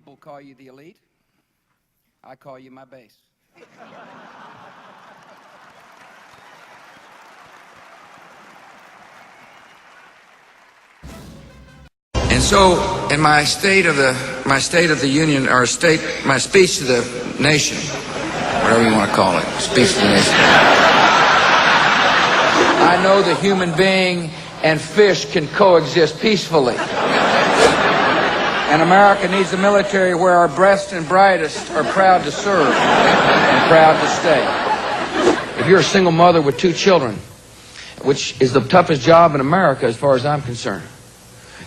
people call you the elite. I call you my base. And so, in my State of the Union, or my speech to the nation, whatever you want to call it, speech to the nation, I know the human being and fish can coexist peacefully. And America needs a military where our best and brightest are proud to serve and proud to stay. If you're a single mother with 2 children, which is the toughest job in America as far as I'm concerned,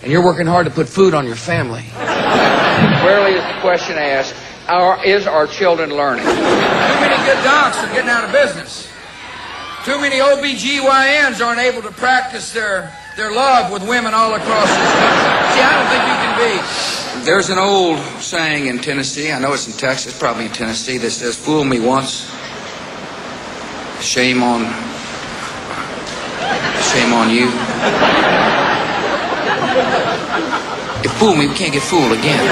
and you're working hard to put food on your family, rarely is the question asked, is our children learning? Too many good docs are getting out of business. Too many OBGYNs aren't able to practice their love with women all across this country. See, I don't think you can be. There's an old saying in Tennessee, I know it's in Texas, probably in Tennessee, that says, fool me once, shame on you. You fool me, we can't get fooled again.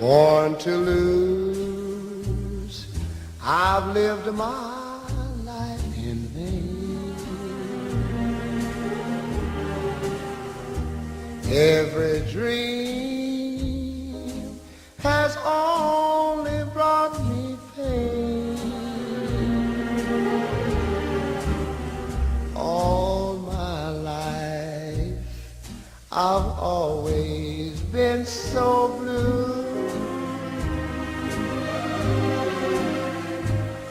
Born to lose, I've lived my life in vain. Every dream has only brought me pain. All my life I've always been so blue.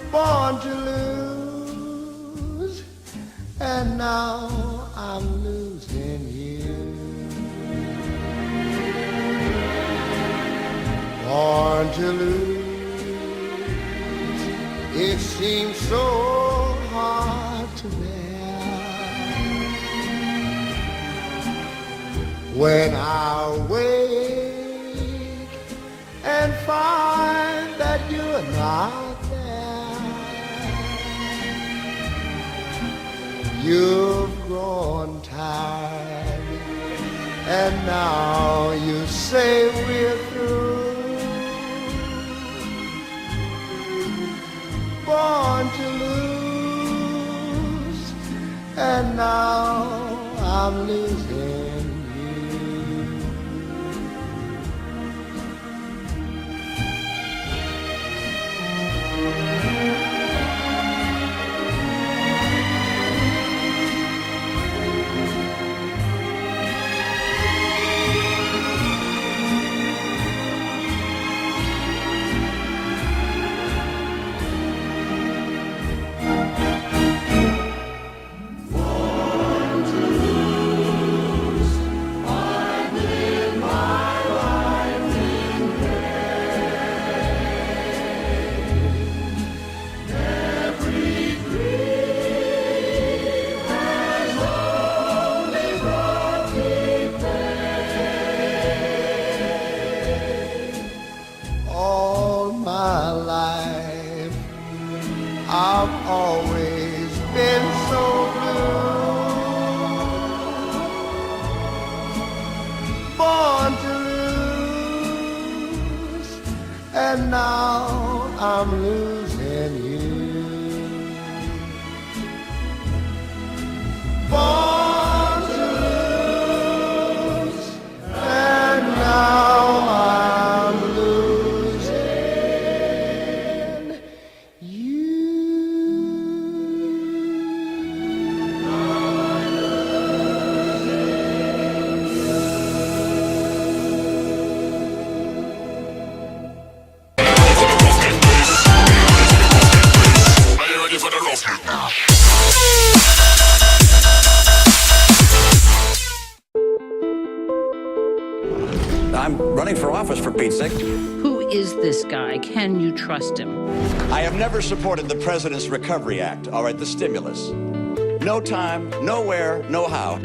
Born to lose, and now I'm losing you. Born to lose, it seems so hard to bear. When I wake and find that you're not, you've grown tired, and now you say we're through. Born to lose, and now I'm losing you. I've always been so blue. Born to lose, and now I'm losing you. Born to lose, and now I'm losing you. I'm running for office, for Pete's sake. Who is this guy? Can you trust him? I have never supported the President's Recovery Act, all right, the stimulus. No time, nowhere, no how.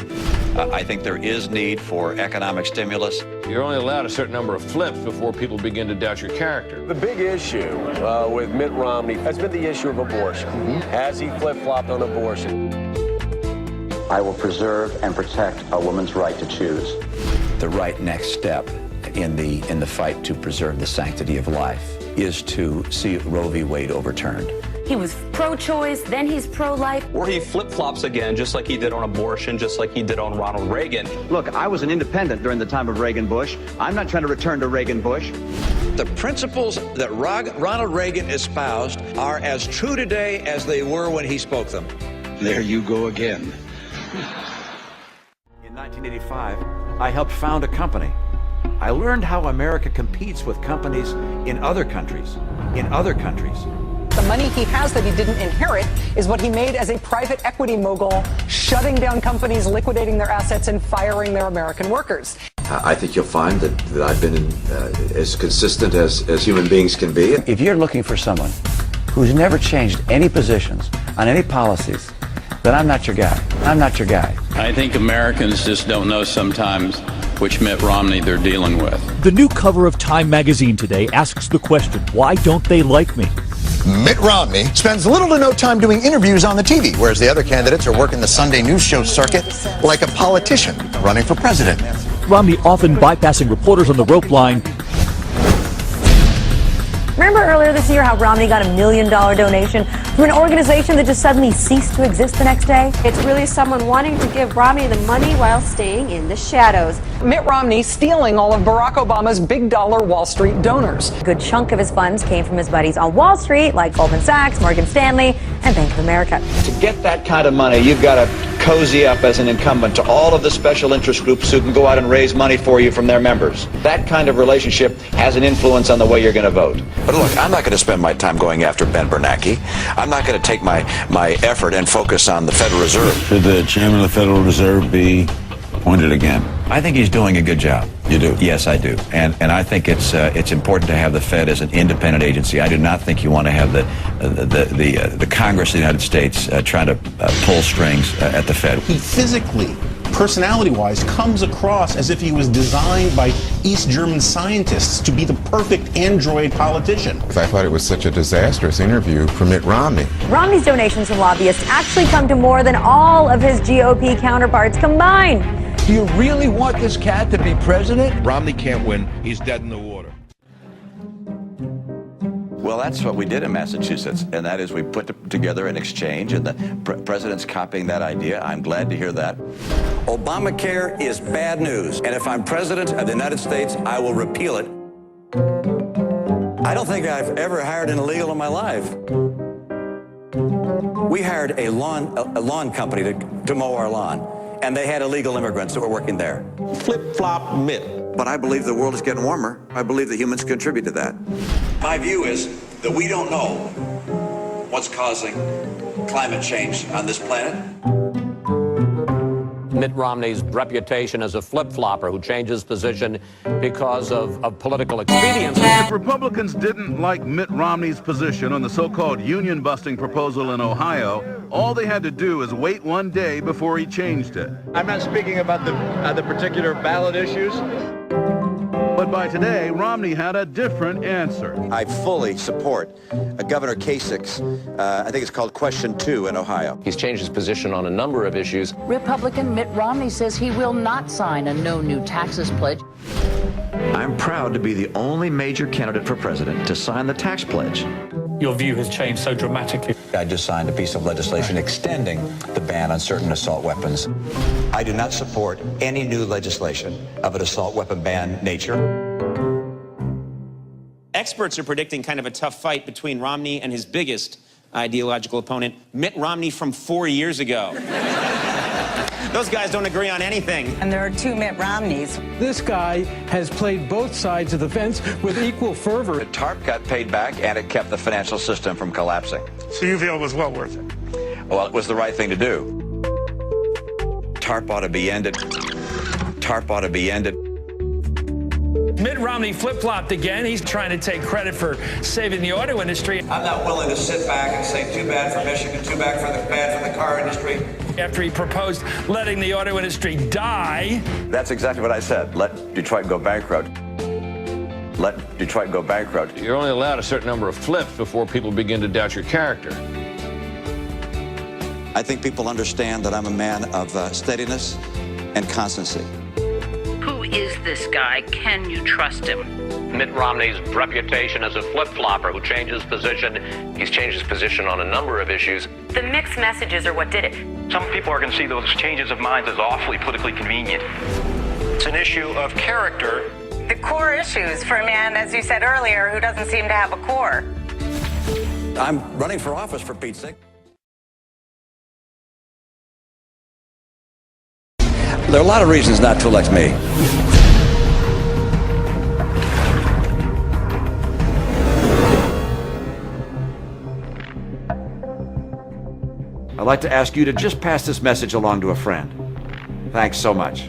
I think there is need for economic stimulus. You're only allowed a certain number of flips before people begin to doubt your character. The big issue with Mitt Romney has been the issue of abortion. Has he flip-flopped on abortion? I will preserve and protect a woman's right to choose. The right next step in the fight to preserve the sanctity of life is to see Roe v. Wade overturned. He was pro-choice, then he's pro-life. Or he flip-flops again, just like he did on abortion, just like he did on Ronald Reagan. Look, I was an independent during the time of Reagan-Bush. I'm not trying to return to Reagan-Bush. The principles that Ronald Reagan espoused are as true today as they were when he spoke them. There you go again. In 1985, I helped found a company. I learned how America competes with companies in other countries. The money he has that he didn't inherit is what he made as a private equity mogul, shutting down companies, liquidating their assets, and firing their American workers. I think you'll find that I've been as consistent as human beings can be. If you're looking for someone who's never changed any positions on any policies, then I'm not your guy. I'm not your guy. I think Americans just don't know sometimes which Mitt Romney they're dealing with. The new cover of Time magazine today asks the question, why don't they like me? Mitt Romney spends little to no time doing interviews on the TV, whereas the other candidates are working the Sunday news show circuit like a politician running for president. Romney often bypassing reporters on the rope line. Remember earlier this year how Romney got $1 million donation from an organization that just suddenly ceased to exist the next day? It's really someone wanting to give Romney the money while staying in the shadows. Mitt Romney stealing all of Barack Obama's big dollar Wall Street donors. A good chunk of his funds came from his buddies on Wall Street, like Goldman Sachs, Morgan Stanley, and Bank of America. To get that kind of money, you've got to cozy up as an incumbent to all of the special interest groups who can go out and raise money for you from their members. That kind of relationship has an influence on the way you're going to vote. But look, I'm not going to spend my time going after Ben Bernanke. I'm not going to take my effort and focus on the Federal Reserve. Should the chairman of the Federal Reserve be appointed again? I think he's doing a good job. You do? Yes, I do. And I think it's important to have the Fed as an independent agency. I do not think you want to have the Congress of the United States trying to pull strings at the Fed. He physically, personality-wise, comes across as if he was designed by East German scientists to be the perfect android politician. I thought it was such a disastrous interview for Mitt Romney. Romney's donations from lobbyists actually come to more than all of his GOP counterparts combined. Do you really want this cat to be president? Romney can't win. He's dead in the water. Well, that's what we did in Massachusetts, and that is we put together an exchange, and the president's copying that idea. I'm glad to hear that. Obamacare is bad news, and if I'm president of the United States, I will repeal it. I don't think I've ever hired an illegal in my life. We hired a lawn company to mow our lawn, and they had illegal immigrants that were working there. Flip-flop Mitt. But I believe the world is getting warmer. I believe that humans contribute to that. My view is that we don't know what's causing climate change on this planet. Mitt Romney's reputation as a flip-flopper who changes position because of political expedience. If Republicans didn't like Mitt Romney's position on the so-called union-busting proposal in Ohio, all they had to do is wait one day before he changed it. I'm not speaking about the particular ballot issues. But by today, Romney had a different answer. I fully support Governor Kasich's, I think it's called Question 2 in Ohio. He's changed his position on a number of issues. Republican Mitt Romney says he will not sign a no new taxes pledge. I'm proud to be the only major candidate for president to sign the tax pledge. Your view has changed so dramatically. I just signed a piece of legislation extending the ban on certain assault weapons. I do not support any new legislation of an assault weapon ban nature. Experts are predicting kind of a tough fight between Romney and his biggest ideological opponent, Mitt Romney from 4 years ago. Those guys don't agree on anything. And there are two Mitt Romneys. This guy has played both sides of the fence with equal fervor. The TARP got paid back, and it kept the financial system from collapsing. So you feel it was well worth it? Well, it was the right thing to do. TARP ought to be ended. TARP ought to be ended. Mitt Romney flip-flopped again. He's trying to take credit for saving the auto industry. I'm not willing to sit back and say too bad for Michigan, too bad for the car industry. After he proposed letting the auto industry die. That's exactly what I said. Let Detroit go bankrupt. Let Detroit go bankrupt. You're only allowed a certain number of flips before people begin to doubt your character. I think people understand that I'm a man of steadiness and constancy. Who is this guy? Can you trust him? Mitt Romney's reputation as a flip-flopper who changes position. He's changed his position on a number of issues. The mixed messages are what did it. Some people are going to see those changes of minds as awfully politically convenient. It's an issue of character. The core issues for a man, as you said earlier, who doesn't seem to have a core. I'm running for office, for Pete's sake. There are a lot of reasons not to elect me. I'd like to ask you to just pass this message along to a friend. Thanks so much.